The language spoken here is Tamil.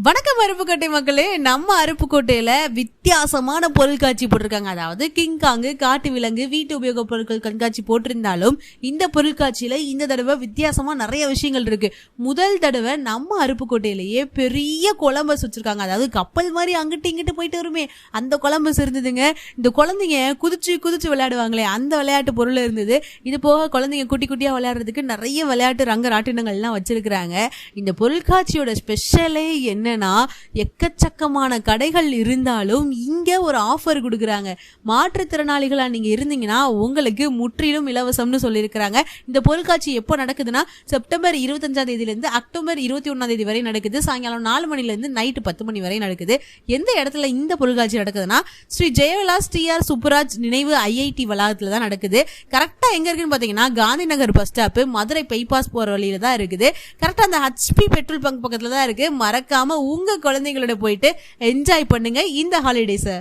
வணக்கம் அருப்புக்கோட்டை மக்களே. நம்ம அருப்புக்கோட்டையில வித்தியாசமான பொருட்காட்சி போட்டிருக்காங்க. அதாவது கிங்காங்கு, காட்டு விலங்கு, வீட்டு உபயோக பொருட்கள் கண்காட்சி போட்டிருந்தாலும் இந்த பொருட்காட்சியில இந்த தடவை வித்தியாசமா நிறைய விஷயங்கள் இருக்கு. முதல் தடவை நம்ம அருப்புக்கோட்டையிலேயே பெரிய கொலம்பஸ் வச்சிருக்காங்க. அதாவது கப்பல் மாதிரி அங்கிட்டு இங்கிட்டு போயிட்டு வருமே அந்த கொலம்பஸ் இருந்ததுங்க. இந்த குழந்தைங்க குதிச்சு குதிச்சு விளையாடுவாங்களே அந்த விளையாட்டு பொருள் இருந்தது. இது போக குழந்தைங்க குட்டி குட்டியா விளையாடுறதுக்கு நிறைய விளையாட்டு ரங்க ராட்டினங்கள்லாம் வச்சிருக்கிறாங்க. இந்த பொருட்காட்சியோட ஸ்பெஷலே என்ன, எக்கச்சக்கமான கடைகள் இருந்தாலும் இங்க ஒரு ஆஃபர் கொடுக்கறாங்க. மாற்றுத்திறனாளிகளா நீங்க இருந்தீங்கன்னா உங்களுக்கு முற்றிலும் இலவசம்னு சொல்லியிருக்கிறாங்க. இந்த பொருட்காட்சி எப்போ நடக்குதுன்னா செப்டம்பர் 25ஆம் தேதியிலிருந்து அக்டோபர் 21ஆம் தேதி வரை நடக்குது. சாயங்காலம் 4 மணிலிருந்து நைட்டு 10 மணி வரை நடக்குது. எந்த இடத்துல இந்த பொருட்காட்சி நடக்குதுன்னா ஸ்ரீ ஜெயவிலாஸ் TR சுப்புராஜ் நினைவு IIT வளாகத்துல தான் நடக்குது. கரெக்டா எங்க இருக்குன்னு பாத்தீங்கன்னா Gandhi Nagar bus stop, Madurai bypass போற வழியில தான் இருக்குது. கரெக்டா அந்த HP பெட்ரோல் பங்க் பக்கத்துல தான் இருக்கு. மறக்காம உங்க குழந்தைங்களோட போயிட்டு என்ஜாய் பண்ணுங்க இந்த ஹாலிடேஸை.